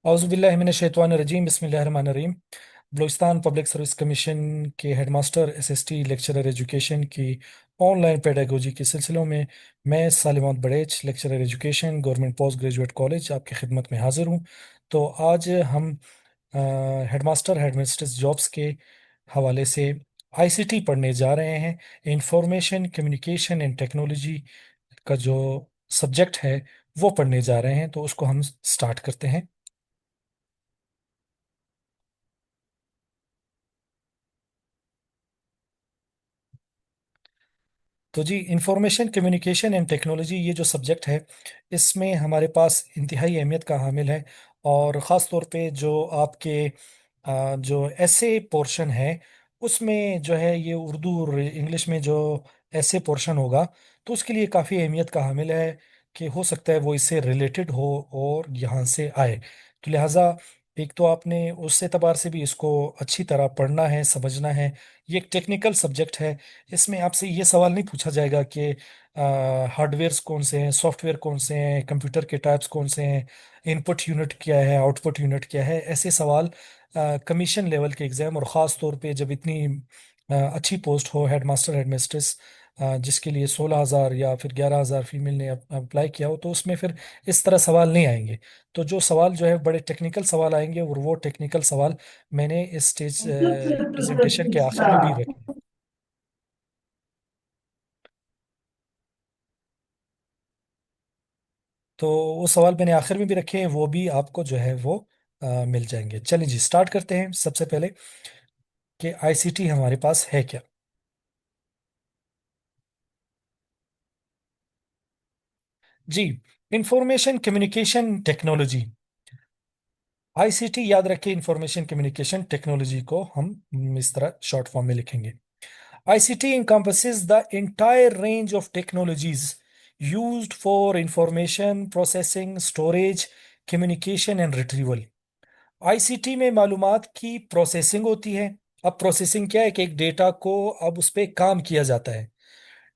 औज़ुबिल्लाहि बिस्मिल्लाहिर्रहमानिर्रहीम। Balochistan public service commission के headmaster SST lecturer education की ऑनलाइन पेडागोजी के सिलसिलों में मैं Salimat Badech lecturer education government post graduate college आपकी खिदमत में हाजिर हूँ। तो आज हम हेडमास्टर हेडमिस्ट्रेस जॉब्स के हवाले से आईसीटी पढ़ने जा रहे हैं। इंफॉर्मेशन कम्युनिकेशन एंड टेक्नोलॉजी का जो सब्जेक्ट है वो पढ़ने जा रहे हैं, तो उसको हम स्टार्ट करते हैं। तो जी, इंफॉर्मेशन कम्युनिकेशन एंड टेक्नोलॉजी ये जो सब्जेक्ट है, इसमें हमारे पास इंतहाई अहमियत का हामिल है। और ख़ास तौर पे जो आपके जो ऐसे पोर्शन है, उसमें जो है ये उर्दू और इंग्लिश में जो ऐसे पोर्शन होगा, तो उसके लिए काफ़ी अहमियत का हामिल है कि हो सकता है वो इससे रिलेटेड हो और यहाँ से आए। तो लिहाजा एक तो आपने उस एतबार से भी इसको अच्छी तरह पढ़ना है, समझना है। ये एक टेक्निकल सब्जेक्ट है। इसमें आपसे ये सवाल नहीं पूछा जाएगा कि हार्डवेयर्स कौन से हैं, सॉफ्टवेयर कौन से हैं, कंप्यूटर के टाइप्स कौन से हैं, इनपुट यूनिट क्या है, आउटपुट यूनिट क्या है। ऐसे सवाल कमीशन लेवल के एग्जाम, और ख़ास तौर पे जब इतनी अच्छी पोस्ट हो, हेड मास्टर हेड मिस्ट्रेस, जिसके लिए 16,000 या फिर 11,000 फीमेल ने अप्लाई किया हो, तो उसमें फिर इस तरह सवाल नहीं आएंगे। तो जो सवाल जो है बड़े टेक्निकल सवाल आएंगे, और वो टेक्निकल सवाल मैंने इस स्टेज प्रेजेंटेशन के आखिर में भी रखे हैं। तो वो सवाल मैंने आखिर में भी रखे हैं, वो भी आपको जो है वो मिल जाएंगे। चलिए जी, स्टार्ट करते हैं सबसे पहले कि आईसीटी हमारे पास है क्या। जी, इंफॉर्मेशन कम्युनिकेशन टेक्नोलॉजी, आईसीटी याद रखिए। इंफॉर्मेशन कम्युनिकेशन टेक्नोलॉजी को हम इस तरह शॉर्ट फॉर्म में लिखेंगे। ICT encompasses the entire range of technologies used for information processing, storage, communication and retrieval। ICT में मालूमात की प्रोसेसिंग होती है। अब प्रोसेसिंग क्या है कि एक डेटा को अब उस पर काम किया जाता है,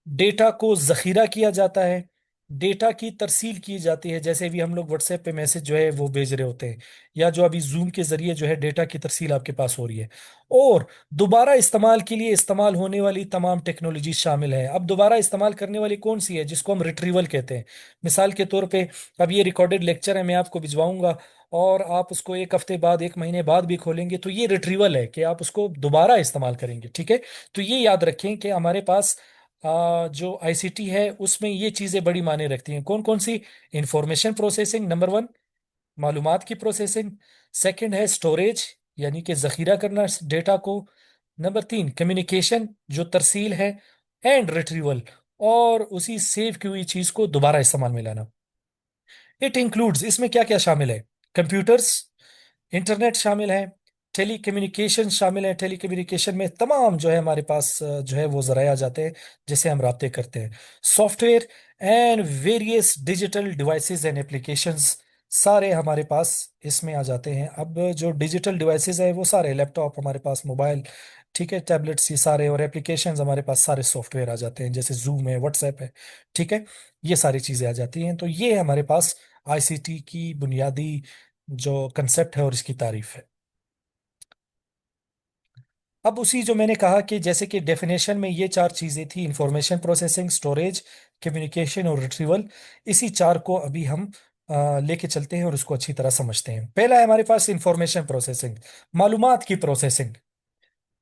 डेटा को जखीरा किया जाता है, डेटा की तरसील की जाती है। जैसे भी हम लोग व्हाट्सएप पे मैसेज जो है वो भेज रहे होते हैं, या जो अभी जूम के जरिए जो है डेटा की तरसील आपके पास हो रही है। और दोबारा इस्तेमाल के लिए इस्तेमाल होने वाली तमाम टेक्नोलॉजी शामिल है। अब दोबारा इस्तेमाल करने वाली कौन सी है, जिसको हम रिट्रीवल कहते हैं। मिसाल के तौर पे, अब ये रिकॉर्डेड लेक्चर है, मैं आपको भिजवाऊंगा और आप उसको एक हफ्ते बाद, एक महीने बाद भी खोलेंगे, तो ये रिट्रीवल है कि आप उसको दोबारा इस्तेमाल करेंगे। ठीक है। तो ये याद रखें कि हमारे पास जो आईसीटी है उसमें ये चीजें बड़ी मायने रखती हैं। कौन कौन सी? इंफॉर्मेशन प्रोसेसिंग नंबर वन, मालूमात की प्रोसेसिंग। सेकंड है स्टोरेज, यानी कि जखीरा करना डेटा को। नंबर तीन कम्युनिकेशन, जो तरसील है। एंड रिट्रीवल, और उसी सेव की हुई चीज को दोबारा इस्तेमाल में लाना। इट इंक्लूड्स, इसमें क्या क्या शामिल है? कंप्यूटर्स, इंटरनेट शामिल है, टेली कम्युनिकेशन शामिल है। टेली कम्युनिकेशन में तमाम जो है हमारे पास जो है वो जराए आ जाते हैं जिससे हम राब्ते करते हैं। Software and various digital devices and applications, सारे हमारे पास इसमें आ जाते हैं। अब जो डिजिटल डिवाइसेस है वो सारे लैपटॉप हमारे पास, मोबाइल, ठीक है, टैबलेट्स, ये सारे, और एप्लीकेशंस हमारे पास सारे सॉफ्टवेयर आ जाते हैं, जैसे जूम है, व्हाट्सएप है। ठीक है। ये सारी चीजें आ जाती हैं। तो ये हमारे पास आईसीटी की बुनियादी जो कंसेप्ट है और इसकी तारीफ है। अब उसी जो मैंने कहा कि जैसे कि डेफिनेशन में ये चार चीजें थी, इंफॉर्मेशन प्रोसेसिंग, स्टोरेज, कम्युनिकेशन और रिट्रीवल, इसी चार को अभी हम लेके चलते हैं और उसको अच्छी तरह समझते हैं। पहला है हमारे पास इंफॉर्मेशन प्रोसेसिंग, मालूमात की processing.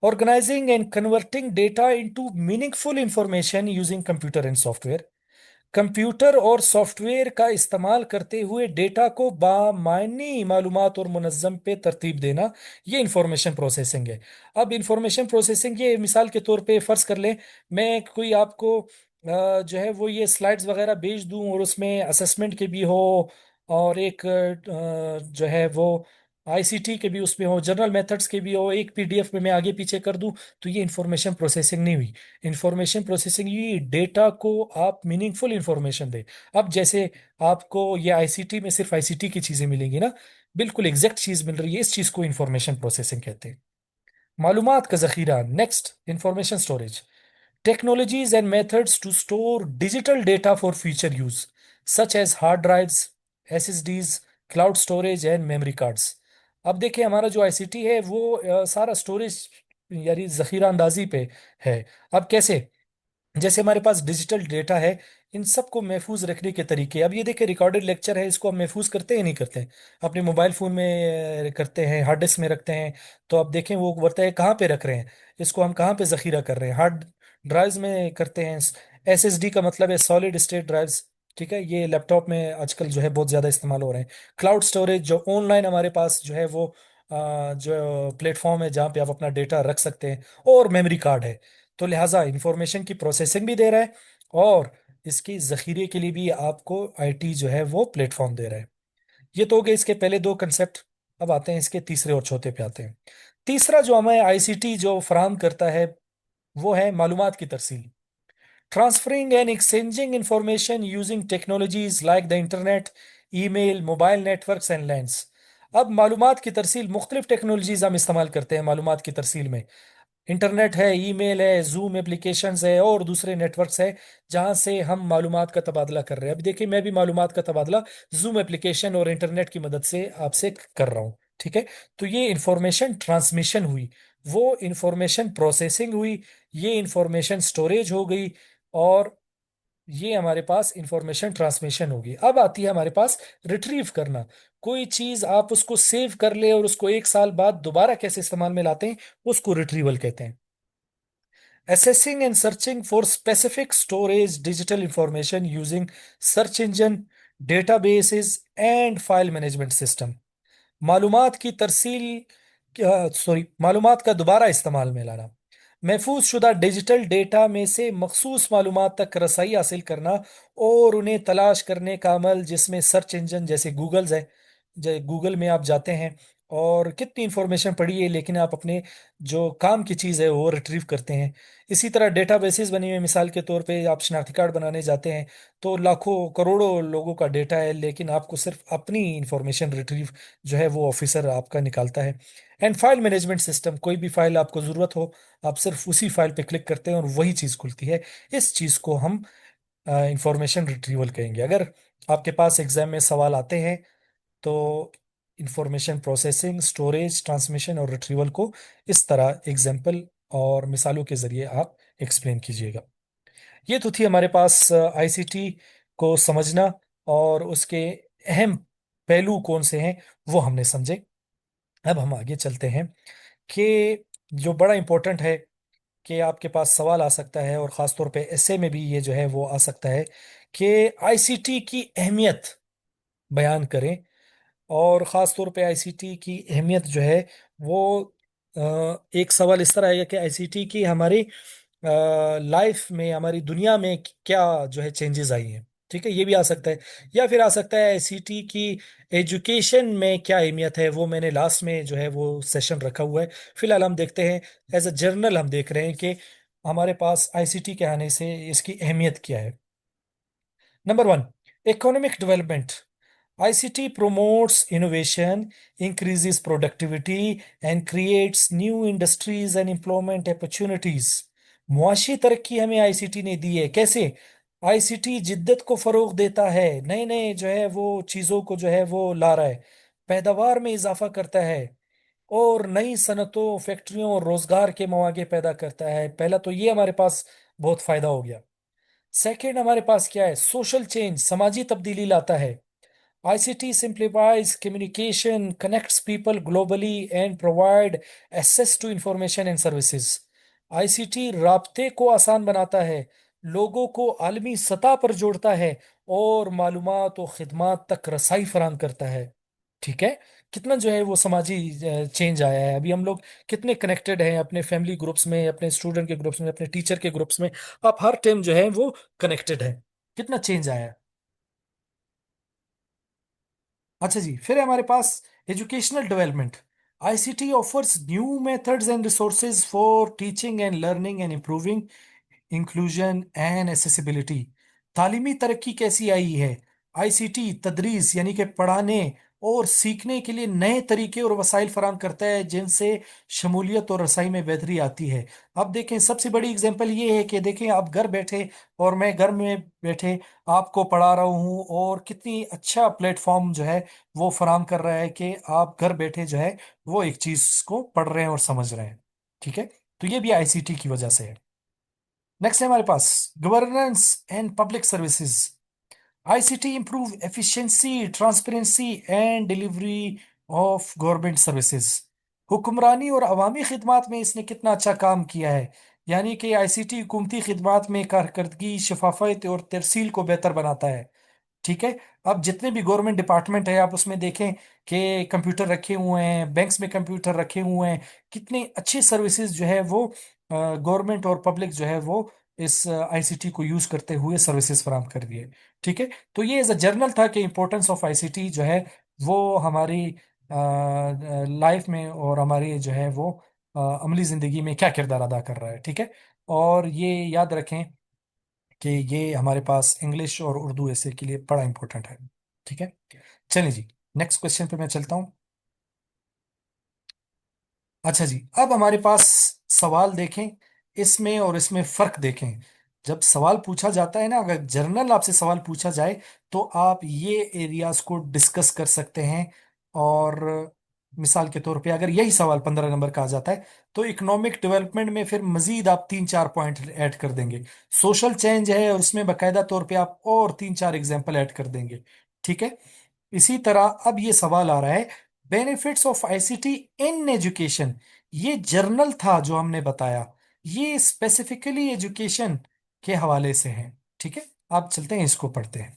Organizing and converting data into meaningful information using computer and software. Computer और सॉफ्टवेयर का इस्तेमाल करते हुए डेटा को बामायनी मालूमात और मुनज़्ज़म पे तरतीब देना, ये इंफॉर्मेशन प्रोसेसिंग है। अब इंफॉर्मेशन प्रोसेसिंग, ये मिसाल के तौर पे फर्ज कर लें, मैं कोई आपको जो है वो ये स्लाइड्स वगैरह भेज दूं और उसमें असेसमेंट के भी हो, और एक जो है वो आईसीटी के भी उसमें हो, जनरल मेथड्स के भी हो, एक पीडीएफ में मैं आगे पीछे कर दूं, तो ये इंफॉर्मेशन प्रोसेसिंग नहीं हुई। इंफॉर्मेशन प्रोसेसिंग ये डेटा को आप मीनिंगफुल इंफॉर्मेशन दे। अब जैसे आपको ये आईसीटी में सिर्फ आईसीटी की चीजें मिलेंगी ना, बिल्कुल एग्जैक्ट चीज मिल रही है, इस चीज को इंफॉर्मेशन प्रोसेसिंग कहते हैं। मालूमात का जखीरा, next information storage, technologies and methods to store digital data for future use, such as hard drives, SSDs, cloud storage and memory cards. अब देखिए हमारा जो आईसीटी है वो सारा स्टोरेज यानी जखीरा अंदाजी पे है। अब कैसे? जैसे हमारे पास डिजिटल डेटा है, इन सबको महफूज रखने के तरीके। अब ये देखिए रिकॉर्डेड लेक्चर है, इसको हम महफूज करते हैं नहीं करते हैं? अपने मोबाइल फोन में करते हैं, हार्ड डिस्क में रखते हैं। तो अब देखें वो वर्ता है कहाँ पे रख रहे हैं, इसको हम कहाँ पे जखीरा कर रहे हैं? हार्ड ड्राइव्स में करते हैं। एसएसडी का मतलब है सॉलिड स्टेट ड्राइव्स। ठीक है, ये लैपटॉप में आजकल जो है बहुत ज़्यादा इस्तेमाल हो रहे हैं। क्लाउड स्टोरेज जो ऑनलाइन हमारे पास जो है वो जो प्लेटफॉर्म है जहाँ पे आप अपना डेटा रख सकते हैं। और मेमोरी कार्ड है। तो लिहाजा इंफॉर्मेशन की प्रोसेसिंग भी दे रहा है, और इसकी जखीरे के लिए भी आपको आईटी जो है वो प्लेटफॉर्म दे रहा है। ये तो हो गए इसके पहले दो कंसेप्ट। अब आते हैं इसके तीसरे और चौथे पे आते हैं। तीसरा जो हमें आईसीटी जो फराहम करता है वो है मालूमात की तरसील। Transferring and exchanging information using technologies like the internet, email, mobile networks and lands. अब मालूमात की तरसील मुख्तलिफ टेक्नोलॉजीज हम इस्तेमाल करते हैं मालूमात की तरसील में। इंटरनेट है, ईमेल है, जूम एप्लीकेशंस है और दूसरे नेटवर्क्स है जहां से हम मालूमात का तबादला कर रहे हैं। अभी देखिए मैं भी मालूमात का तबादला जूम एप्लीकेशन और इंटरनेट की मदद से आपसे कर रहा हूँ। ठीक है, तो ये इंफॉर्मेशन ट्रांसमिशन हुई, वो इंफॉर्मेशन प्रोसेसिंग हुई, ये इंफॉर्मेशन स्टोरेज हो गई, और ये हमारे पास इंफॉर्मेशन ट्रांसमिशन होगी। अब आती है हमारे पास रिट्रीव करना। कोई चीज आप उसको सेव कर ले और उसको एक साल बाद दोबारा कैसे इस्तेमाल में लाते हैं, उसको रिट्रीवल कहते हैं। Assessing and searching for specific storage digital information using search engine, databases and file management system। मालूमात की तरसील, सॉरी, मालूमात का दोबारा इस्तेमाल में लाना, महफूज शुदा डिजिटल डेटा में से मखसूस मालूमात तक रसाई हासिल करना, और उन्हें तलाश करने का अमल जिसमें सर्च इंजन जैसे गूगल्स है। गूगल में आप जाते हैं और कितनी इंफॉर्मेशन पड़ी है, लेकिन आप अपने जो काम की चीज़ है वो रिट्रीव करते हैं। इसी तरह डेटाबेसेस बनी हुई, मिसाल के तौर पे आप शनाख्ती कार्ड बनाने जाते हैं तो लाखों करोड़ों लोगों का डेटा है, लेकिन आपको सिर्फ अपनी इंफॉर्मेशन रिट्रीव जो है वो ऑफिसर आपका निकालता है। एंड फाइल मैनेजमेंट सिस्टम, कोई भी फाइल आपको ज़रूरत हो, आप सिर्फ उसी फाइल पे क्लिक करते हैं और वही चीज़ खुलती है। इस चीज़ को हम इंफॉर्मेशन रिट्रीवल कहेंगे। अगर आपके पास एग्जाम में सवाल आते हैं तो इंफॉर्मेशन प्रोसेसिंग, स्टोरेज, ट्रांसमिशन और रिट्रीवल को इस तरह एग्जाम्पल और मिसालों के जरिए आप एक्सप्लेन कीजिएगा। ये तो थी हमारे पास आईसीटी को समझना, और उसके अहम पहलू कौन से हैं वो हमने समझे। अब हम आगे चलते हैं कि जो बड़ा इंपॉर्टेंट है कि आपके पास सवाल आ सकता है, और ख़ास तौर पे ऐसे में भी ये जो है वो आ सकता है कि आईसीटी की अहमियत बयान करें। और ख़ास तौर पे आईसीटी की अहमियत जो है वो एक सवाल इस तरह आएगा कि आईसीटी की हमारी लाइफ में, हमारी दुनिया में क्या जो है चेंजेस आई हैं। ठीक है, ये भी आ सकता है। या फिर आ सकता है आईसीटी की एजुकेशन में क्या अहमियत है, वो मैंने लास्ट में जो है वो सेशन रखा हुआ है। फिलहाल हम देखते हैं, एज अ जर्नल हम देख रहे हैं कि हमारे पास आईसीटी के आने से इसकी अहमियत क्या है। Number one, economic development. ICT promotes innovation, increases productivity and creates new industries and employment opportunities। मुआशी तरक्की हमें आईसीटी ने दी है। कैसे? आईसीटी जिद्दत को फरोग देता है, नए नए जो है वो चीज़ों को जो है वो ला रहा है, पैदावार में इजाफा करता है, और नई सनतों, फैक्ट्रियों और रोजगार के मौके पैदा करता है। पहला तो ये हमारे पास बहुत फायदा हो गया। सेकंड, हमारे पास क्या है? सोशल चेंज, समाजी तब्दीली लाता है। ICT simplifies communication, connects people globally and provide access to information and services। ICT राब्ते को आसान बनाता है, लोगों को आलमी सतह पर जोड़ता है, और मालूमात और खिदमात तक रसाई फराहम करता है। ठीक है, कितना जो है वो समाजी चेंज आया है। अभी हम लोग कितने कनेक्टेड हैं अपने फैमिली ग्रुप्स में, अपने स्टूडेंट के ग्रुप्स में, अपने टीचर के ग्रुप्स में। आप हर टाइम जो है वो कनेक्टेड है। कितना चेंज आया है। अच्छा जी, फिर है हमारे पास educational development. ICT offers new methods and resources for teaching and learning and improving inclusion and accessibility. तालीमी तरक्की कैसी आई है? आईसीटी तदरीस यानी कि पढ़ाने और सीखने के लिए नए तरीके और वसाइल फराहम करता है जिनसे शमूलियत और रसाई में बेहतरी आती है। अब देखें, सबसे बड़ी एग्जांपल ये है कि देखें, आप घर बैठे और मैं घर में बैठे आपको पढ़ा रहा हूँ, और कितनी अच्छा प्लेटफॉर्म जो है वो फराहम कर रहा है कि आप घर बैठे जो है वो एक चीज को पढ़ रहे हैं और समझ रहे हैं। ठीक है, तो ये भी आईसीटी की वजह से है। नेक्स्ट है हमारे पास governance and public services. ICT improve efficiency, transparency and delivery of government services। हुक्मरानी और अवामी खिदमात में इसने कितना अच्छा काम किया है। यानी कि आईसीटी हुकूमती खिदमात में कारकर्दगी, शफाफत और तरसील को बेहतर बनाता है। ठीक है। अब जितने भी गवर्नमेंट डिपार्टमेंट है आप उसमें देखें कि कंप्यूटर रखे हुए हैं, बैंक्स में कंप्यूटर रखे हुए हैं, कितनी अच्छी सर्विसेज जो है वो गवर्नमेंट और पब्लिक जो है वो इस आईसीटी को यूज करते हुए सर्विसेज फराहम कर रही है। ठीक है। तो ये एज अ जर्नल था कि इंपॉर्टेंस ऑफ आईसीटी जो है वो हमारी लाइफ में और हमारी जो है वो अमली जिंदगी में क्या किरदार अदा कर रहा है। ठीक है। और ये याद रखें कि ये हमारे पास इंग्लिश और उर्दू ऐसे के लिए बड़ा इंपॉर्टेंट है। ठीक है। चलिए जी, नेक्स्ट क्वेश्चन पे मैं चलता हूँ। अच्छा जी, अब हमारे पास सवाल देखें, इसमें और इसमें फर्क देखें। जब सवाल पूछा जाता है ना, अगर जर्नल आपसे सवाल पूछा जाए तो आप ये एरियाज को डिस्कस कर सकते हैं। और मिसाल के तौर पे अगर यही सवाल 15 नंबर का आ जाता है तो इकोनॉमिक डेवलपमेंट में फिर मजीद आप 3-4 पॉइंट ऐड कर देंगे। सोशल चेंज है और उसमें बाकायदा तौर पे आप और 3-4 एग्जाम्पल ऐड कर देंगे। ठीक है। इसी तरह अब ये सवाल आ रहा है, benefits of ICT in education. ये जर्नल था जो हमने बताया, ये स्पेसिफिकली एजुकेशन के हवाले से है। ठीक है। आप चलते हैं, इसको पढ़ते हैं।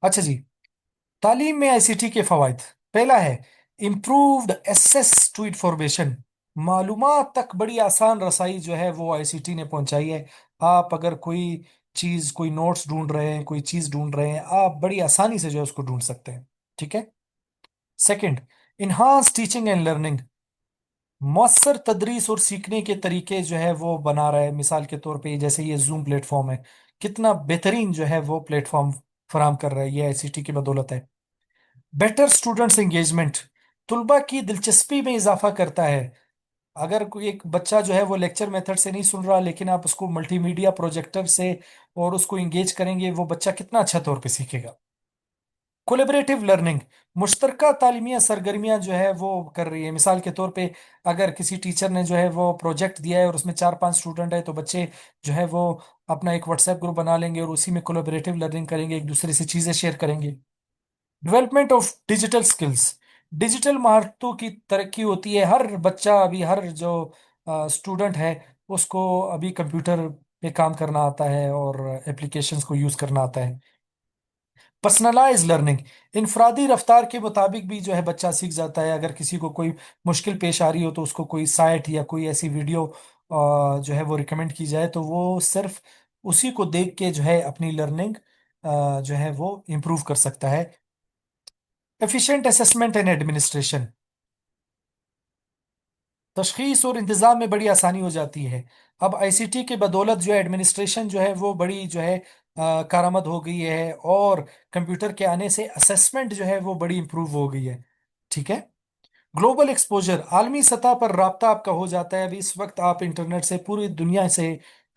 अच्छा जी, तालीम में आईसीटी के फवायद। पहला है इम्प्रूव्ड एक्सेस टू इंफॉर्मेशन। मालूमात तक बड़ी आसान रसाई जो है वो आईसीटी ने पहुंचाई है। आप अगर कोई चीज, कोई नोट्स ढूंढ रहे हैं, कोई चीज ढूंढ रहे हैं, आप बड़ी आसानी से जो है उसको ढूंढ सकते हैं। ठीक है। Second, enhance teaching and learning. मौसर तदरीस और सीखने के तरीके जो है वो बना रहा है। मिसाल के तौर पे जैसे ये जूम प्लेटफॉर्म है, कितना बेहतरीन जो है वो प्लेटफॉर्म फराहम कर रहा है, ये आईसीटी की बदौलत है। बेटर स्टूडेंट्स एंगेजमेंट, तुलबा की दिलचस्पी में इजाफा करता है। अगर कोई एक बच्चा जो है वो लेक्चर मेथड से नहीं सुन रहा, लेकिन आप उसको मल्टीमीडिया प्रोजेक्टर से और उसको इंगेज करेंगे, वो बच्चा कितना अच्छा तौर पे सीखेगा। कोलेबरेटिव लर्निंग, मुश्तरका तालीमी सरगर्मियां जो है वो कर रही है। मिसाल के तौर पे अगर किसी टीचर ने जो है वो प्रोजेक्ट दिया है और उसमें 4-5 स्टूडेंट है, तो बच्चे जो है वो अपना एक व्हाट्सएप ग्रुप बना लेंगे और उसी में कोलेबरेटिव लर्निंग करेंगे, एक दूसरे से चीजें शेयर करेंगे। Development of digital skills, digital महारतों की तरक्की होती है। हर बच्चा अभी, हर जो स्टूडेंट है उसको अभी कंप्यूटर पे काम करना आता है और एप्लीकेशंस को यूज करना आता है। पर्सनलाइज लर्निंग, इनफरादी रफ्तार के मुताबिक भी जो है बच्चा सीख जाता है। अगर किसी को कोई मुश्किल पेश आ रही हो तो उसको कोई साइट या कोई ऐसी वीडियो जो है वो रिकमेंड की जाए तो वो सिर्फ उसी को देख के जो है अपनी लर्निंग जो है वो इम्प्रूव कर सकता है। एफिशिएंट असेसमेंट एंड एडमिनिस्ट्रेशन, तशखीस और इंतजाम में बड़ी आसानी हो जाती है। अब आईसीटी के बदौलत जो है एडमिनिस्ट्रेशन जो है वो बड़ी जो है कारामद हो गई है, और कंप्यूटर के आने से असेसमेंट जो है वो बड़ी इंप्रूव हो गई है। ठीक है। ग्लोबल एक्सपोजर, आलमी सतह पर राब्ता आपका हो जाता है। अभी इस वक्त आप इंटरनेट से पूरी दुनिया से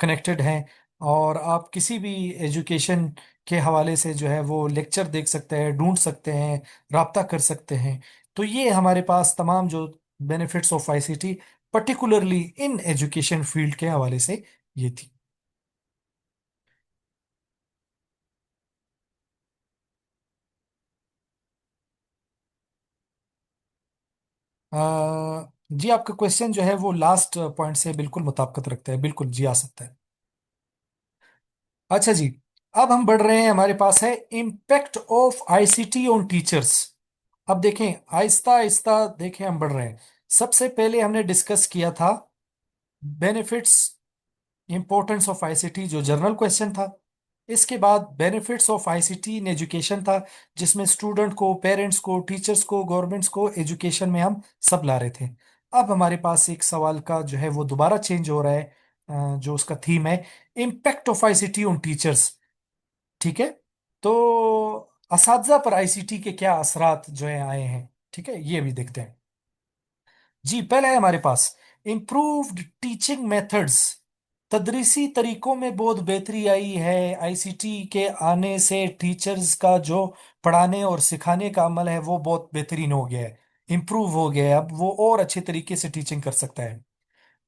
कनेक्टेड हैं, और आप किसी भी एजुकेशन के हवाले से जो है वो लेक्चर देख सकते हैं, ढूंढ सकते हैं, राब्ता कर सकते हैं। तो ये हमारे पास तमाम जो benefits of ICT particularly in education field के हवाले से ये थी। जी, आपका क्वेश्चन जो है वो लास्ट पॉइंट से बिल्कुल मुताबिकत रखता है, बिल्कुल जी आ सकता है। अच्छा जी, अब हम बढ़ रहे हैं, हमारे पास है impact of ICT on teachers. अब देखें, आहिस्ता आहिस्ता देखें हम बढ़ रहे हैं। सबसे पहले हमने डिस्कस किया था बेनिफिट्स, इंपॉर्टेंस ऑफ आईसीटी, जो जनरल क्वेश्चन था। इसके बाद benefits of ICT in education था, जिसमें स्टूडेंट को, पेरेंट्स को, टीचर्स को, गवर्नमेंट्स को एजुकेशन में हम सब ला रहे थे। अब हमारे पास एक सवाल का जो है वो दोबारा चेंज हो रहा है, जो उसका थीम है, impact of ICT on teachers. ठीक है। तो असातिज़ा पर आईसीटी के क्या असरात जो है आए हैं, ठीक है, ये भी देखते हैं। जी, पहला है हमारे पास इम्प्रूव्ड टीचिंग मेथड्स। तदरीसी तरीकों में बहुत बेहतरी आई है। आईसीटी के आने से टीचर्स का जो पढ़ाने और सिखाने का अमल है वो बहुत बेहतरीन हो गया है, इम्प्रूव हो गया है। अब वो और अच्छे तरीके से टीचिंग कर सकता है।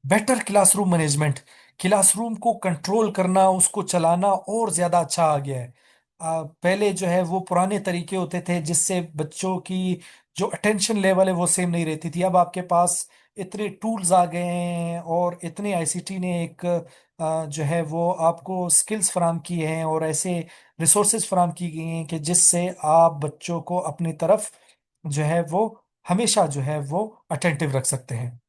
बेटर क्लासरूम मैनेजमेंट, क्लासरूम को कंट्रोल करना, उसको चलाना और ज्यादा अच्छा आ गया है। पहले जो है वो पुराने तरीके होते थे जिससे बच्चों की जो अटेंशन लेवल है वो सेम नहीं रहती थी। अब आपके पास इतने टूल्स आ गए हैं और इतने आईसीटी ने एक जो है वो आपको स्किल्स फराम की हैं और ऐसे रिसोर्सेज फराम की गई हैं कि जिससे आप बच्चों को अपनी तरफ जो है वो हमेशा जो है वो अटेंटिव रख सकते हैं।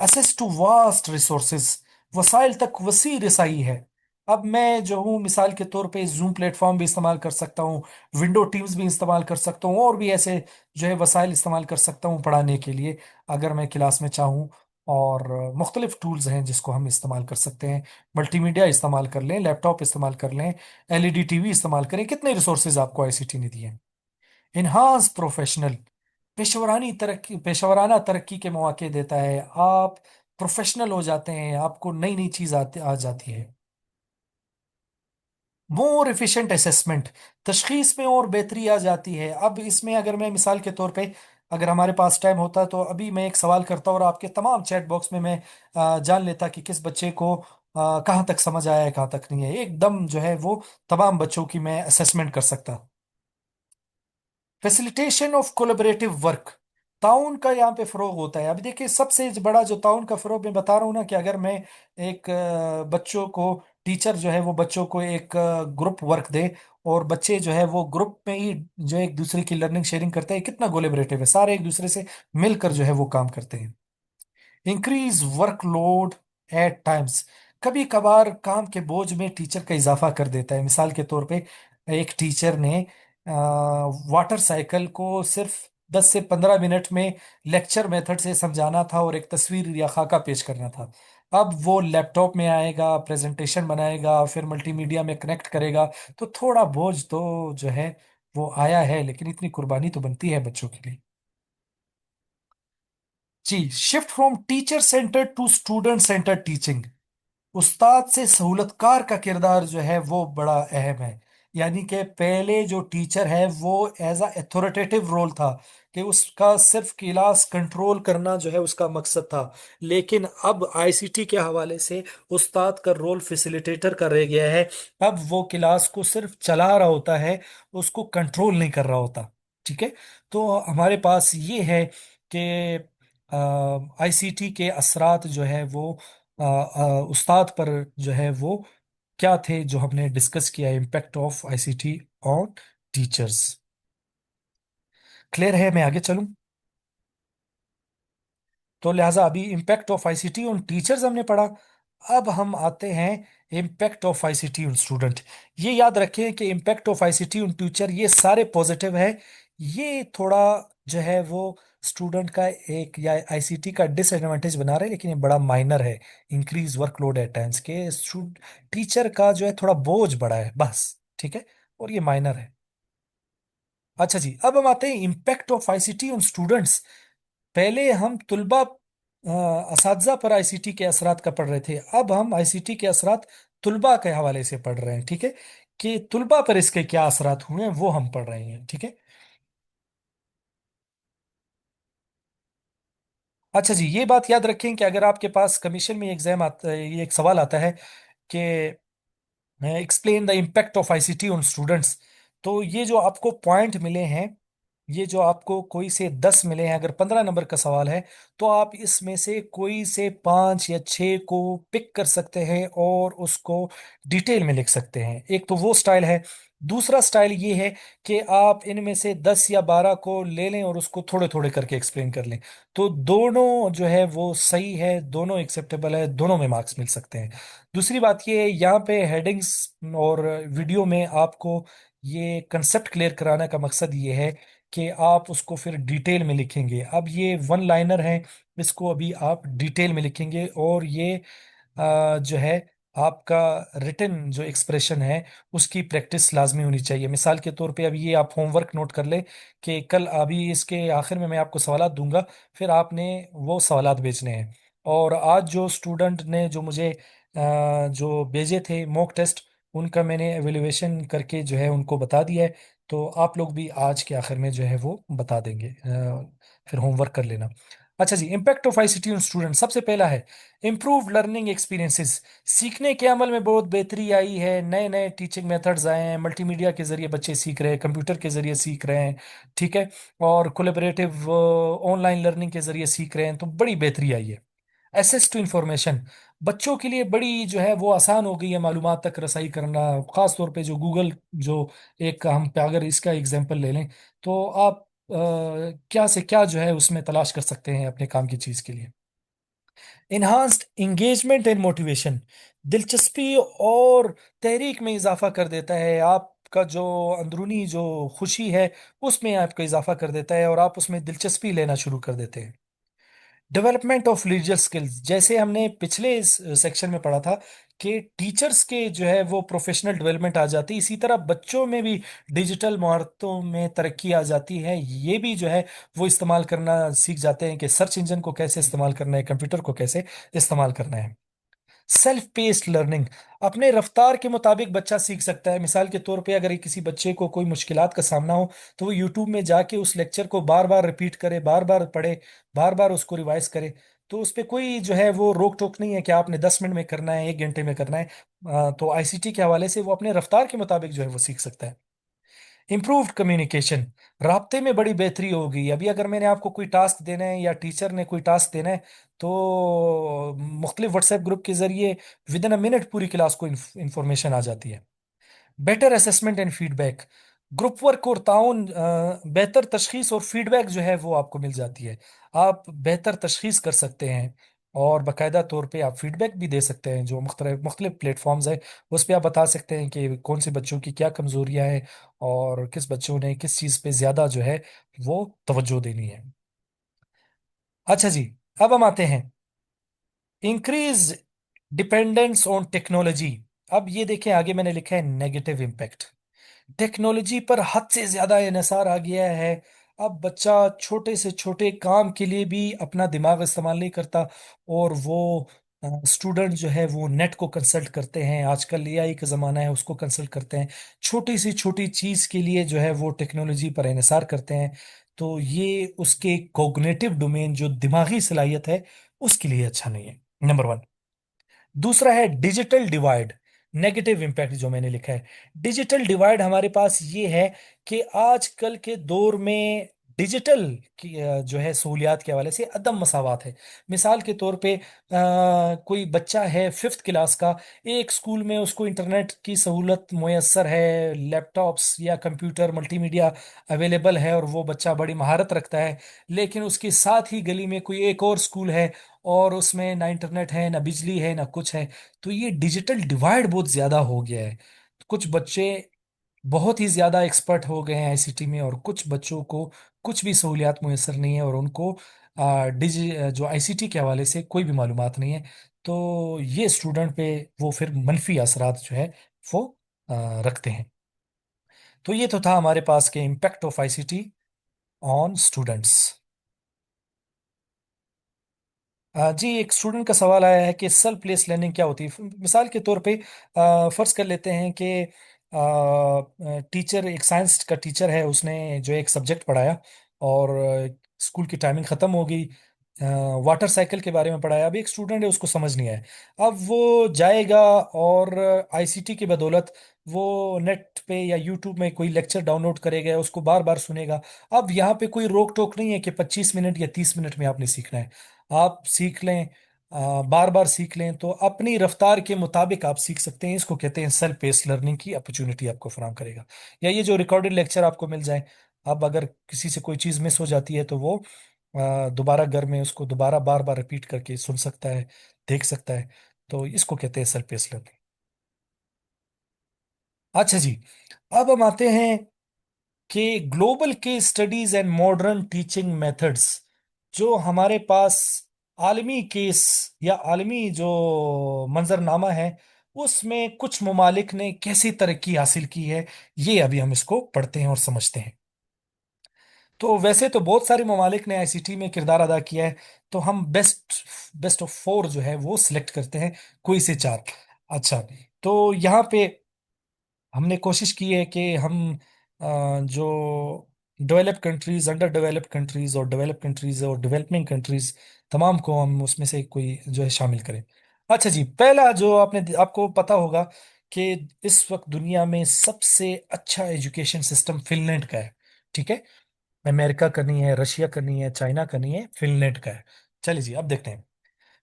असेस टू वास्ट रिसोर्सेज, वसाइल तक वसी रसाई है। अब मैं जो हूँ मिसाल के तौर पे जूम प्लेटफॉर्म भी इस्तेमाल कर सकता हूँ, विंडो टीम्स भी इस्तेमाल कर सकता हूँ और भी ऐसे जो है वसाइल इस्तेमाल कर सकता हूँ पढ़ाने के लिए, अगर मैं क्लास में चाहूँ। और मुख्तलिफ टूल्स हैं जिसको हम इस्तेमाल कर सकते हैं। मल्टीमीडिया इस्तेमाल कर लें, लैपटॉप इस्तेमाल कर लें, एलईडी टीवी इस्तेमाल करें, कितने रिसोर्सेज आपको आईसीटी ने दिए हैं। इन्हांस प्रोफेशनल, पेशेवराना तरक्की के मौके देता है। आप प्रोफेशनल हो जाते हैं, आपको नई नई चीज आ जाती है। मोर एफिशिएंट असेसमेंट, तशखीस में और बेहतरी आ जाती है। अब इसमें अगर मैं मिसाल के तौर पे, अगर हमारे पास टाइम होता तो अभी मैं एक सवाल करता और आपके तमाम चैट बॉक्स में मैं जान लेता कि किस बच्चे को कहाँ तक समझ आया है, कहाँ तक नहीं है। एकदम जो है वो तमाम बच्चों की मैं असेसमेंट कर सकता। फैसिलिटेशन ऑफ कोलेबरेटिव वर्क, ताउन का यहाँ पे फरोग होता है। अभी देखिए सबसे बड़ा जो ताउन का फरोग मैं बता रहा हूँ ना, कि अगर मैं एक बच्चों को, टीचर जो है वो बच्चों को एक ग्रुप वर्क दे और बच्चे जो है वो ग्रुप में ही जो एक दूसरे की लर्निंग शेयरिंग करते हैं, कितना कोलेबरेटिव है, सारे एक दूसरे से मिलकर जो है वो काम करते हैं। इंक्रीज वर्कलोड एट टाइम्स, कभी कभार काम के बोझ में टीचर का इजाफा कर देता है। मिसाल के तौर पे एक टीचर ने वाटर साइकिल को सिर्फ 10 से 15 मिनट में लेक्चर मेथड से समझाना था और एक तस्वीर या खाका पेश करना था। अब वो लैपटॉप में आएगा, प्रेजेंटेशन बनाएगा, फिर मल्टीमीडिया में कनेक्ट करेगा, तो थोड़ा बोझ तो जो है वो आया है, लेकिन इतनी कुर्बानी तो बनती है बच्चों के लिए। जी, shift from teacher centred to student centred teaching, उस्ताद से सहूलतकार का किरदार जो है वो बड़ा अहम है। यानी कि पहले जो टीचर है वो एज अ अथॉरिटेटिव रोल था, कि उसका सिर्फ क्लास कंट्रोल करना जो है उसका मकसद था। लेकिन अब आईसीटी के हवाले से उस्ताद का रोल फैसिलिटेटर का रह गया है। अब वो क्लास को सिर्फ चला रहा होता है, उसको कंट्रोल नहीं कर रहा होता। ठीक है। तो हमारे पास ये है कि आईसीटी के असरात जो है वो उस्ताद पर जो है वो क्या थे, जो हमने डिस्कस किया, impact of ICT on teachers. Clear है, मैं आगे चलूं? तो लिहाजा अभी impact of ICT on teachers हमने पढ़ा। अब हम आते हैं impact of ICT on student. ये याद रखें कि impact of ICT on teacher ये सारे पॉजिटिव है। ये थोड़ा जो है वो स्टूडेंट का एक या आईसीटी का डिसएडवांटेज बना रहे हैं, लेकिन ये बड़ा माइनर है। इंक्रीज वर्कलोड एट टाइम्स के टीचर का जो है थोड़ा बोझ बड़ा है बस। ठीक है। और ये माइनर है। अच्छा जी, अब हम आते हैं impact of ICT on students. पहले हम तुलबा असातिज़ा पर आईसीटी के असरात का पढ़ रहे थे, अब हम आईसीटी के असरात तुलबा के हवाले से पढ़ रहे हैं। ठीक है, कि तुलबा पर इसके क्या असरात हुए हैं वो हम पढ़ रहे हैं। ठीक है। अच्छा जी, ये बात याद रखें कि अगर आपके पास कमीशन में एग्जाम आता है, ये एक सवाल आता है कि explain the impact of ICT on students, तो ये जो आपको पॉइंट मिले हैं, ये जो आपको कोई से 10 मिले हैं, अगर 15 नंबर का सवाल है तो आप इसमें से कोई से 5 या 6 को पिक कर सकते हैं और उसको डिटेल में लिख सकते हैं। एक तो वो स्टाइल है। दूसरा स्टाइल ये है कि आप इनमें से 10 या 12 को ले लें और उसको थोड़े थोड़े करके एक्सप्लेन कर लें। तो दोनों जो है वो सही है, दोनों एक्सेप्टेबल है, दोनों में मार्क्स मिल सकते हैं। दूसरी बात ये है, यहाँ पे हेडिंग्स और वीडियो में आपको ये कंसेप्ट क्लियर कराने का मकसद ये है कि आप उसको फिर डिटेल में लिखेंगे। अब ये वन लाइनर है, इसको अभी आप डिटेल में लिखेंगे और ये जो है आपका रिटन जो एक्सप्रेशन है उसकी प्रैक्टिस लाजमी होनी चाहिए। मिसाल के तौर पे अभी ये आप होमवर्क नोट कर ले कि कल अभी इसके आखिर में मैं आपको सवालात दूंगा, फिर आपने वो सवालात भेजने हैं। और आज जो स्टूडेंट ने जो मुझे जो भेजे थे मॉक टेस्ट, उनका मैंने एवेल्युएशन करके जो है उनको बता दिया है। तो आप लोग भी आज के आखिर में जो है वो बता देंगे, फिर होमवर्क कर लेना। अच्छा जी, impact of ICT on student. सबसे पहला है इम्प्रूव लर्निंग एक्सपीरियंसेस। सीखने के अमल में बहुत बेहतरी आई है, नए नए टीचिंग मेथड्स आए हैं, मल्टीमीडिया के जरिए बच्चे सीख रहे हैं, कंप्यूटर के जरिए सीख रहे हैं, ठीक है, और कोलेबरेटिव ऑनलाइन लर्निंग के जरिए सीख रहे हैं, तो बड़ी बेहतरी आई है। एक्सेस टू इंफॉर्मेशन, बच्चों के लिए बड़ी जो है वो आसान हो गई है मालूमात तक रसाई करना, खास तौर पे जो गूगल, जो एक हम पे अगर इसका एग्जांपल ले लें, तो आप क्या से क्या जो है उसमें तलाश कर सकते हैं अपने काम की चीज के लिए। इन्हांस्ड इंगेजमेंट एंड मोटिवेशन, दिलचस्पी और तहरीक में इजाफा कर देता है। आपका जो अंदरूनी जो खुशी है उसमें आपका इजाफा कर देता है और आप उसमें दिलचस्पी लेना शुरू कर देते हैं। डेवलपमेंट ऑफ लीडर स्किल्स, जैसे हमने पिछले इस सेक्शन में पढ़ा था कि टीचर्स के जो है वो प्रोफेशनल डेवलपमेंट आ जाती है, इसी तरह बच्चों में भी डिजिटल महारतों में तरक्की आ जाती है। ये भी जो है वो इस्तेमाल करना सीख जाते हैं कि सर्च इंजन को कैसे इस्तेमाल करना है, कंप्यूटर को कैसे इस्तेमाल करना है। सेल्फ पेस्ड लर्निंग, अपने रफ्तार के मुताबिक बच्चा सीख सकता है। मिसाल के तौर पे अगर किसी बच्चे को कोई मुश्किलात का सामना हो, तो वो यूट्यूब में जाके उस लेक्चर को बार बार रिपीट करे, बार बार पढ़े, बार बार उसको रिवाइज करे। तो उस पे कोई जो है वो रोक टोक नहीं है कि आपने 10 मिनट में करना है, 1 घंटे में करना है। तो आईसीटी के हवाले से वो अपने रफ्तार के मुताबिक जो है वो सीख सकता है। इम्प्रूव्ड कम्युनिकेशन, राब्ते में बड़ी बेहतरी हो गई। अभी अगर मैंने आपको कोई टास्क देना है या टीचर ने कोई टास्क देना है, तो मुख्तलिफ व्हाट्सएप ग्रुप के जरिए विद इन अ मिनट पूरी क्लास को इंफॉर्मेशन आ जाती है। Better assessment and feedback, group work और ताउन, बेहतर तशखीस और फीडबैक जो है वो आपको मिल जाती है। आप बेहतर तशखीस कर सकते हैं और बाकायदा तौर पे आप फीडबैक भी दे सकते हैं। जो मुख्तलिफ प्लेटफॉर्म्स है उस पे आप बता सकते हैं कि कौन से बच्चों की क्या कमजोरियां हैं और किस बच्चों ने किस चीज़ पे ज़्यादा जो है वो तवज्जो देनी है। अच्छा जी, अब हम आते हैं इंक्रीज डिपेंडेंस ऑन टेक्नोलॉजी। अब ये देखें, आगे मैंने लिखा है नेगेटिव इम्पैक्ट। टेक्नोलॉजी पर हद से ज्यादा इन्हिसार आ गया है। अब बच्चा छोटे से छोटे काम के लिए भी अपना दिमाग इस्तेमाल नहीं करता, और वो स्टूडेंट जो है वो नेट को कंसल्ट करते हैं, आजकल एआई का ज़माना है उसको कंसल्ट करते हैं, छोटी से छोटी चीज़ के लिए जो है वो टेक्नोलॉजी पर इन्हिसार करते हैं। तो ये उसके कॉग्निटिव डोमेन, जो दिमागी सलाहियत है, उसके लिए अच्छा नहीं है, नंबर वन। दूसरा है डिजिटल डिवाइड, नेगेटिव इंपैक्ट जो मैंने लिखा है। डिजिटल डिवाइड हमारे पास ये है कि आजकल के दौर में डिजिटल की जो है सहूलियात के हवाले से अदम मसावात है। मिसाल के तौर पे कोई बच्चा है 5th क्लास का, एक स्कूल में उसको इंटरनेट की सहूलत मुयसर है, लैपटॉप्स या कंप्यूटर मल्टीमीडिया अवेलेबल है और वो बच्चा बड़ी महारत रखता है। लेकिन उसके साथ ही गली में कोई एक और स्कूल है और उसमें ना इंटरनेट है, ना बिजली है, ना कुछ है। तो ये डिजिटल डिवाइड बहुत ज्यादा हो गया है। कुछ बच्चे बहुत ही ज्यादा एक्सपर्ट हो गए हैं आईसीटी में, और कुछ बच्चों को कुछ भी सहूलियात मुयसर नहीं है और उनको जो आईसीटी के हवाले से कोई भी मालूमात नहीं है। तो ये स्टूडेंट पे वो फिर मनफी असरात जो है वो रखते हैं। तो ये तो था हमारे पास के impact of ICT on students. जी, एक स्टूडेंट का सवाल आया है कि सेल्फ प्लेस लर्निंग क्या होती है। मिसाल के तौर पे फर्ज कर लेते हैं कि टीचर, एक साइंस का टीचर है, उसने जो एक सब्जेक्ट पढ़ाया और स्कूल की टाइमिंग ख़त्म हो गई, वाटर साइकिल के बारे में पढ़ाया। अभी एक स्टूडेंट है, उसको समझ नहीं आया। अब वो जाएगा और आईसीटी की बदौलत वो नेट पे या यूट्यूब में कोई लेक्चर डाउनलोड करेगा, उसको बार बार सुनेगा। अब यहाँ पे कोई रोक टोक नहीं है कि 25 मिनट या 30 मिनट में आपने सीखना है। आप सीख लें, बार बार सीख लें, तो अपनी रफ्तार के मुताबिक आप सीख सकते हैं। इसको कहते हैं सेल्फ पेस्ड लर्निंग की अपॉर्चुनिटी आपको फराहम करेगा। या ये जो रिकॉर्डेड लेक्चर आपको मिल जाए, अब अगर किसी से कोई चीज़ मिस हो जाती है तो वो दोबारा घर में उसको दोबारा बार बार रिपीट करके सुन सकता है, देख सकता है। तो इसको कहते हैं सेल्फ पेस्ड लर्निंग। अच्छा जी, अब हम आते हैं कि ग्लोबल के studies and modern teaching methods जो हमारे पास आलमी केस या आलमी जो मंजरनामा है, उसमें कुछ ममालिक ने कैसी तरक्की हासिल की है, ये अभी हम इसको पढ़ते हैं और समझते हैं। तो वैसे तो बहुत सारे ममालिक ने आईसीटी में किरदार अदा किया है, तो हम बेस्ट बेस्ट ऑफ फोर जो है वो सिलेक्ट करते हैं, कोई से चार। अच्छा, तो यहाँ पे हमने कोशिश की है कि हम जो develop countries, under developed countries और डेवलप कंट्रीज और डेवलपिंग कंट्रीज, तमाम को हम उसमें से कोई जो है शामिल करें। अच्छा जी, पहला जो आपको पता होगा कि इस वक्त दुनिया में सबसे अच्छा एजुकेशन सिस्टम फिनलैंड का है। ठीक है, अमेरिका का नहीं है, रशिया का नहीं है, चाइना का नहीं है, फिनलैंड का है। चलिए जी, अब देखते हैं।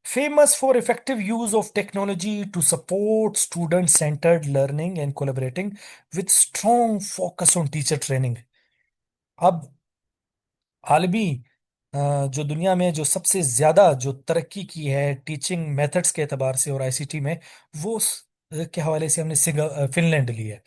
Famous for effective use of technology to support student-centered learning and collaborating with strong focus on teacher training. अब आलमी जो दुनिया में जो सबसे ज्यादा जो तरक्की की है टीचिंग मेथड्स के एतबार से और आईसीटी में, वो के हवाले से हमने फिनलैंड ली है।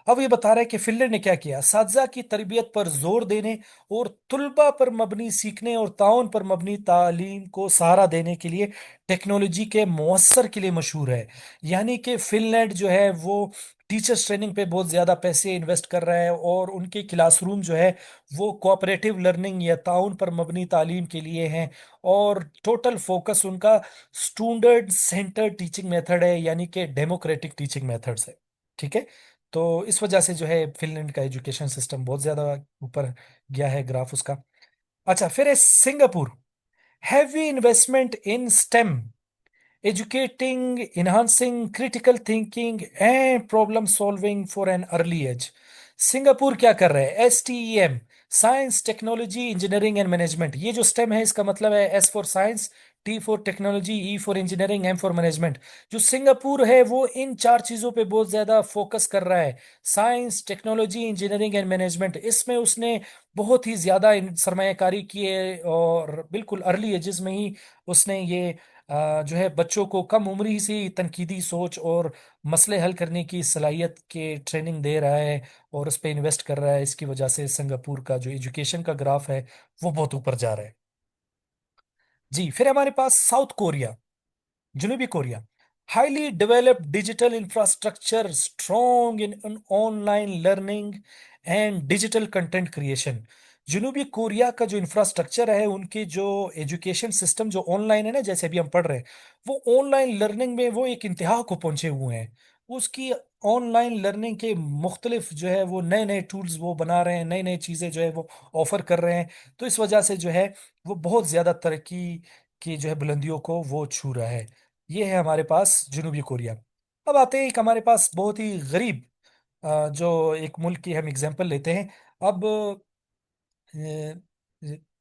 अब ये बता रहा है कि फिनलैंड ने क्या किया, असातिज़ा की तरबियत पर जोर देने और तुलबा पर मबनी सीखने और ताउन पर मबनी तालीम को सहारा देने के लिए टेक्नोलॉजी के मुअस्सर के लिए मशहूर है। यानी कि फिनलैंड जो है वो टीचर्स ट्रेनिंग पे बहुत ज्यादा पैसे इन्वेस्ट कर रहा है, और उनके क्लासरूम जो है वो कोऑपरेटिव लर्निंग या ताउन पर मबनी तालीम के लिए हैं। और टोटल फोकस उनका स्टूडेंट सेंटर टीचिंग मेथड है, यानी कि डेमोक्रेटिक टीचिंग मेथड्स है। ठीक है, तो इस वजह से जो है फिनलैंड का एजुकेशन सिस्टम बहुत ज्यादा ऊपर गया है ग्राफ उसका। अच्छा, फिर है Singapore. Heavy investment in stem educating, enhancing critical thinking and problem solving for an early age। Singapore क्या कर रहा है, STEM, science technology engineering and management. ये जो स्टेम है इसका मतलब है S for science, T for technology, E for engineering, M for management. जो सिंगापुर है वो इन चार चीजों पे बहुत ज्यादा फोकस कर रहा है, science technology engineering and management. इसमें उसने बहुत ही ज्यादा सरमायाकारी की है, और बिल्कुल अर्ली एजेस में ही उसने ये जो है बच्चों को कम उम्र ही से ही तनकीदी सोच और मसले हल करने की सलाहियत के ट्रेनिंग दे रहा है, और उस पर इन्वेस्ट कर रहा है। इसकी वजह से सिंगापुर का जो एजुकेशन का ग्राफ है वो बहुत ऊपर जा रहा है। जी, फिर हमारे पास साउथ कोरिया, जनूबी Korea. Highly developed digital infrastructure, strong in online learning and digital content creation. जनूबी कोरिया का जो इंफ्रास्ट्रक्चर है, उनके जो एजुकेशन सिस्टम जो ऑनलाइन है ना, जैसे अभी हम पढ़ रहे हैं, वो ऑनलाइन लर्निंग में वो एक इंतहा को पहुंचे हुए हैं। उसकी ऑनलाइन लर्निंग के मुख्तलिफ जो है वो नए नए टूल्स वो बना रहे हैं, नई नई चीज़ें जो है वो ऑफर कर रहे हैं। तो इस वजह से जो है वो बहुत ज़्यादा तरक्की की जो है बुलंदियों को वो छू रहा है। ये है हमारे पास जनूबी कोरिया। अब आते हैं एक हमारे पास बहुत ही गरीब जो एक मुल्क की हम एग्जांपल लेते हैं। अब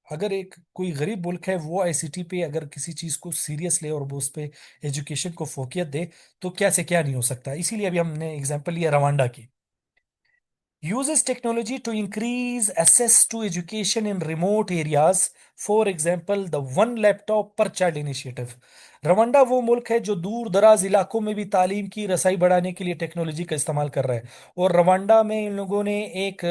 अगर एक कोई गरीब मुल्क है वो आईसीटी पे अगर किसी चीज को सीरियस ले और वो उस पे एजुकेशन को फोकियत दे, तो क्या से क्या नहीं हो सकता। इसीलिए अभी हमने एग्जांपल लिया रवांडा की। Uses technology to increase access to education in remote areas, for example the one laptop per child initiative। Rwanda वो मुल्क है जो दूर दराज इलाकों में भी तालीम की रसाई बढ़ाने के लिए टेक्नोलॉजी का इस्तेमाल कर रहा है। और रवांडा में इन लोगों ने एक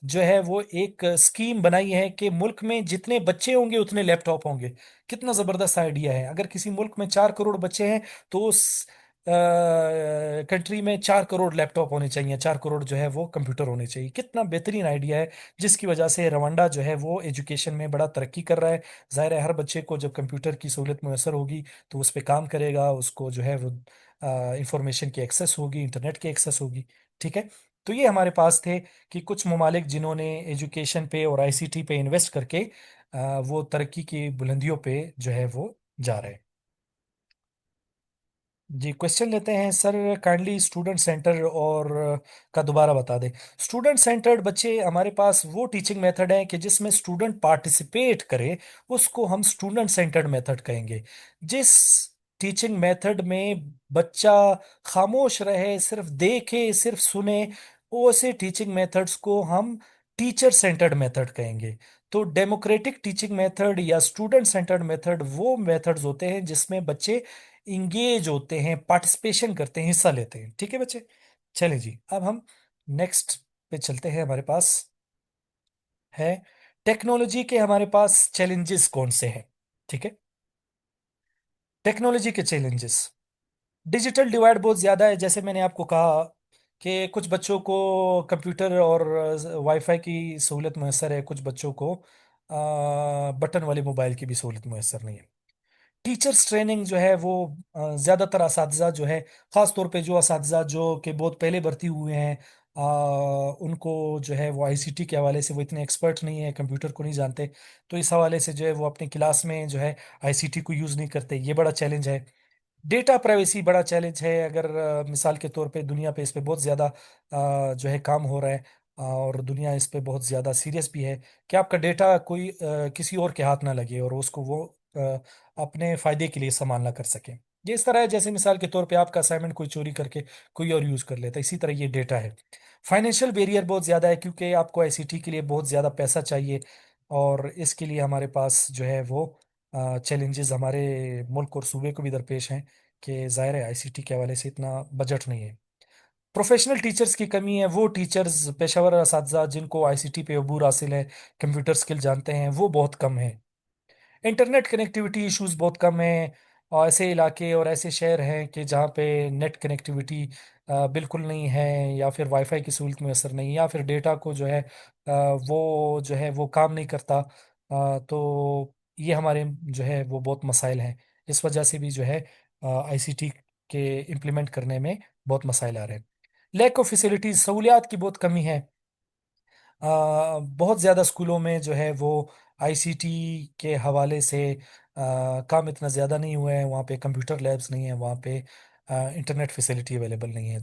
जो है वो एक स्कीम बनाई है कि मुल्क में जितने बच्चे होंगे उतने लैपटॉप होंगे। कितना जबरदस्त आइडिया है। अगर किसी मुल्क में 4 करोड़ बच्चे हैं, तो उस कंट्री में 4 करोड़ लैपटॉप होने चाहिए, 4 करोड़ जो है वो कंप्यूटर होने चाहिए। कितना बेहतरीन आइडिया है, जिसकी वजह से रवांडा जो है वो एजुकेशन में बड़ा तरक्की कर रहा है। जाहिर है हर बच्चे को जब कंप्यूटर की सहूलत मैसर होगी तो उस पर काम करेगा, उसको जो है वो इंफॉर्मेशन की एक्सेस होगी, इंटरनेट की एक्सेस होगी। ठीक है, तो ये हमारे पास थे कि कुछ ममालिक जिन्होंने एजुकेशन पे और आईसीटी पे इन्वेस्ट करके वो तरक्की की बुलंदियों पे जो है वो जा रहे हैं। जी, क्वेश्चन लेते हैं सर। काइंडली स्टूडेंट सेंटर और का दोबारा बता दें। स्टूडेंट सेंटर्ड बच्चे हमारे पास वो टीचिंग मेथड है कि जिसमें स्टूडेंट पार्टिसिपेट करे, उसको हम स्टूडेंट सेंटर्ड मेथड कहेंगे। जिस टीचिंग मेथड में बच्चा खामोश रहे, सिर्फ देखे सिर्फ सुने, वैसे टीचिंग मेथड्स को हम टीचर सेंटर्ड मेथड कहेंगे। तो डेमोक्रेटिक टीचिंग मेथड या स्टूडेंट सेंटर्ड मेथड वो मेथड्स होते हैं जिसमें बच्चे इंगेज होते हैं, पार्टिसिपेशन करते हैं, हिस्सा लेते हैं। ठीक है बच्चे, चलें जी, अब हम नेक्स्ट पे चलते हैं। हमारे पास है टेक्नोलॉजी के हमारे पास चैलेंजेस कौन से हैं। ठीक है, टेक्नोलॉजी के चैलेंजेस। डिजिटल डिवाइड बहुत ज़्यादा है, जैसे मैंने आपको कहा कि कुछ बच्चों को कंप्यूटर और वाईफाई की सहूलत मैसर है, कुछ बच्चों को बटन वाले मोबाइल की भी सहूलत मैसर नहीं है। टीचर्स ट्रेनिंग जो है वो ज़्यादातर असातिज़ा जो है, ख़ास तौर पे जो असातिज़ा जो कि बहुत पहले भर्ती हुए हैं, उनको जो है वो आईसीटी के हवाले से वो इतने एक्सपर्ट नहीं है, कंप्यूटर को नहीं जानते। तो इस हवाले से जो है वो अपनी क्लास में जो है आईसीटी को यूज़ नहीं करते, ये बड़ा चैलेंज है। डेटा प्राइवेसी बड़ा चैलेंज है। अगर मिसाल के तौर पे दुनिया पे इस पे बहुत ज़्यादा जो है काम हो रहा है, और दुनिया इस पे बहुत ज़्यादा सीरियस भी है कि आपका डेटा कोई किसी और के हाथ ना लगे और उसको वो अपने फ़ायदे के लिए इस्तेमाल ना कर सके। ये इस तरह है जैसे मिसाल के तौर पे आपका असाइनमेंट कोई चोरी करके कोई और यूज़ कर लेता है, इसी तरह ये डेटा है। फाइनेंशियल बैरियर बहुत ज़्यादा है, क्योंकि आपको आईसीटी के लिए बहुत ज़्यादा पैसा चाहिए, और इसके लिए हमारे पास जो है वो चैलेंजेस हमारे मुल्क और सूबे को भी दरपेश हैं कि ज़ाहिर है आईसीटी के हवाले से इतना बजट नहीं है। प्रोफेशनल टीचर्स की कमी है, वो टीचर्स पेशेवर असातिज़ा जिनको आईसीटी पे अबूर हासिल है, कंप्यूटर स्किल जानते हैं, वो बहुत कम है। इंटरनेट कनेक्टिविटी इश्यूज बहुत कम है, और ऐसे इलाके और ऐसे शहर हैं कि जहाँ पे नेट कनेक्टिविटी बिल्कुल नहीं है, या फिर वाईफाई की सहूलत मैसर नहीं, या फिर डेटा को जो है वो जो है वो काम नहीं करता। तो ये हमारे जो है वो बहुत मसाइल हैं। इस वजह से भी जो है आईसीटी के इम्प्लीमेंट करने में बहुत मसाइल आ रहे हैं। लैक ऑफ फैसिलिटीज, सहूलियात की बहुत कमी है। बहुत ज़्यादा स्कूलों में जो है वो आईसीटी के हवाले से काम इतना ज़्यादा नहीं हुआ है, वहाँ पे कंप्यूटर लैब्स नहीं है, वहाँ पे इंटरनेट फैसिलिटी अवेलेबल नहीं है।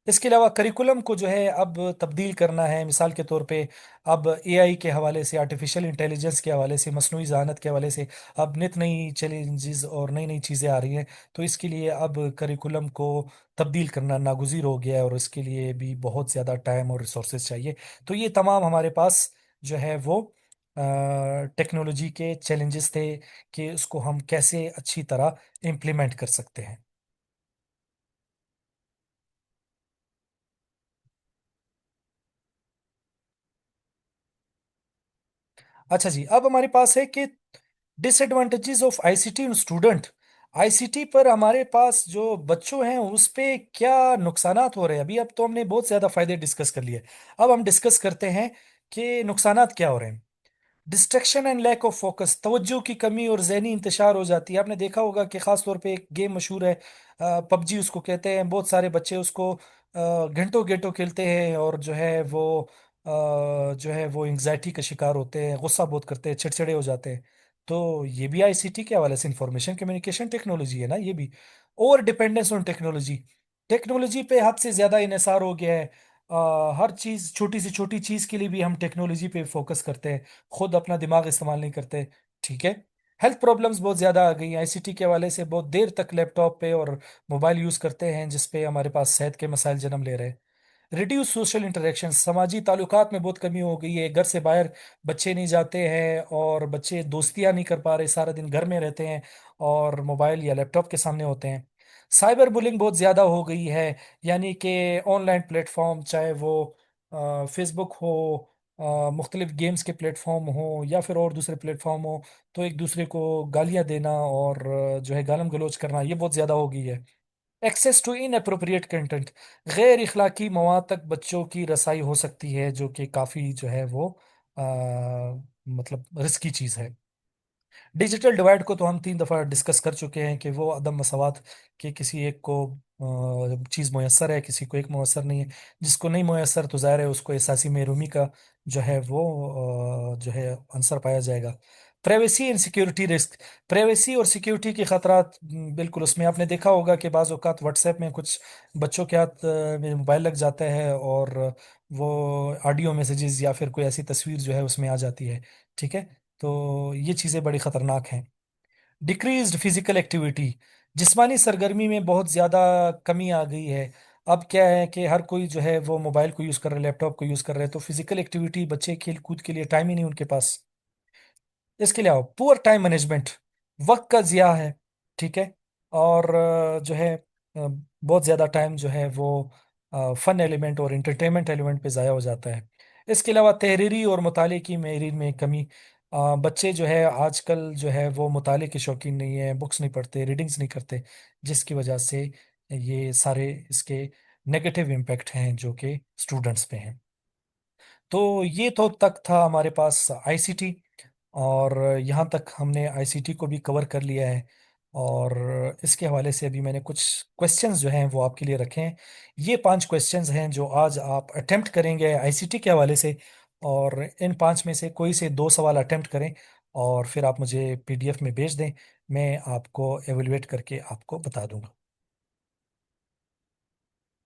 इसके अलावा करिकुलम को जो है अब तब्दील करना है, मिसाल के तौर पे अब एआई के हवाले से, आर्टिफिशियल इंटेलिजेंस के हवाले से, मसनूई जहानत के हवाले से अब नित नई चैलेंजेस और नई नई चीज़ें आ रही हैं। तो इसके लिए अब करिकुलम को तब्दील करना नागुज़ीर हो गया है, और इसके लिए भी बहुत ज़्यादा टाइम और रिसोर्सेज चाहिए। तो ये तमाम हमारे पास जो है वो टेक्नोलॉजी के चैलेंजेस थे कि उसको हम कैसे अच्छी तरह इम्प्लीमेंट कर सकते हैं। अच्छा जी, अब हमारे पास है कि disadvantages of ICT in student. ICT पर हमारे पास जो बच्चों हैं उस पे क्या नुकसानात हो रहे हैं। अभी अब तो हमने बहुत ज़्यादा फायदे डिस्कस कर लिए, अब हम डिस्कस करते हैं कि नुकसानात क्या हो रहे हैं। Distraction and lack of focus, तवज्जो की कमी और जहनी इंतशार हो जाती है। आपने देखा होगा कि खास तौर पे एक गेम मशहूर है, पबजी उसको कहते हैं, बहुत सारे बच्चे उसको घंटों घंटों खेलते हैं, और जो है वो जो है वो एंग्जाइटी का शिकार होते हैं, गुस्सा बहुत करते हैं, चिड़चिड़े हो जाते हैं। तो ये भी आईसीटी के हवाले से इंफॉर्मेशन कम्युनिकेशन टेक्नोलॉजी है ना, ये भी। Over dependence on technology, technology पे हद से ज्यादा इन्हिसार हो गया है। हर चीज, छोटी से छोटी चीज के लिए भी हम टेक्नोलॉजी पे फोकस करते हैं, खुद अपना दिमाग इस्तेमाल नहीं करते। ठीक है। हेल्थ प्रॉब्लम्स बहुत ज़्यादा आ गई हैं आईसीटी के हवाले से, बहुत देर तक लैपटॉप पे और मोबाइल यूज़ करते हैं, जिसपे हमारे पास सेहत के मसाइल जन्म ले रहे हैं। रिड्यूस सोशल इंटरेक्शन, समाजी ताल्लुकात में बहुत कमी हो गई है। घर से बाहर बच्चे नहीं जाते हैं, और बच्चे दोस्तियां नहीं कर पा रहे, सारा दिन घर में रहते हैं और मोबाइल या लैपटॉप के सामने होते हैं। साइबर बुलिंग बहुत ज़्यादा हो गई है, यानी कि ऑनलाइन प्लेटफॉर्म, चाहे वो फेसबुक हो, मुख्तलिफ गेम्स के प्लेटफॉर्म हो, या फिर और दूसरे प्लेटफॉर्म हो, तो एक दूसरे को गालियां देना और जो है गालम गलोच करना, ये बहुत ज़्यादा हो गई है। Access to inappropriate content, गैर इखलाकी मवाद तक बच्चों की रसाई हो सकती है, जो कि काफ़ी जो है वो आ, मतलब रिस्की चीज़ है। डिजिटल डिवाइड को तो हम 3 दफ़ा डिस्कस कर चुके हैं कि वो अदम मसवात, कि किसी एक को चीज़ मुयसर है, किसी को एक मुयसर नहीं है। जिसको नहीं मुयसर तो ज़ाहिर है उसको एहसासी महरूमी का जो है वो जो है आंसर पाया जाएगा। Privacy and security risk, privacy और सिक्योरिटी के खतरात, बिल्कुल उसमें आपने देखा होगा कि बाज़ औक़ात व्हाट्सएप में कुछ बच्चों के हाथ में मोबाइल लग जाता है, और वो ऑडियो मैसेजेस या फिर कोई ऐसी तस्वीर जो है उसमें आ जाती है। ठीक है। तो ये चीज़ें बड़ी ख़तरनाक हैं। डिक्रीज्ड फिजिकल एक्टिविटी, जिस्मानी सरगर्मी में बहुत ज़्यादा कमी आ गई है। अब क्या है कि हर कोई जो है वो मोबाइल को यूज़ कर रहा है, लैपटॉप को यूज़ कर रहे हैं, तो फिजिकल एक्टिविटी, बच्चे खेल कूद के लिए टाइम ही नहीं उनके पास। इसके अलावा पुअर टाइम मैनेजमेंट, वक्त का ज़िया है। ठीक है। और जो है बहुत ज़्यादा टाइम जो है वो फन एलिमेंट और इंटरटेनमेंट एलिमेंट पे ज़ाया हो जाता है। इसके अलावा तहरीरी और मुताले की मेरी में कमी, बच्चे जो है आजकल जो है वो मुताले के शौकीन नहीं है, बुक्स नहीं पढ़ते, रीडिंग्स नहीं करते, जिसकी वजह से ये सारे इसके नेगेटिव इम्पैक्ट हैं जो कि स्टूडेंट्स पे हैं। तो ये तो तक था हमारे पास आईसीटी, और यहाँ तक हमने आईसीटी को भी कवर कर लिया है। और इसके हवाले से अभी मैंने कुछ क्वेश्चंस जो हैं वो आपके लिए रखे हैं। ये 5 क्वेश्चंस हैं जो आज आप अटेम्प्ट करेंगे आईसीटी के हवाले से, और इन 5 में से कोई से 2 सवाल अटेम्प्ट करें और फिर आप मुझे पीडीएफ में भेज दें। मैं आपको एवेलुएट करके आपको बता दूंगा।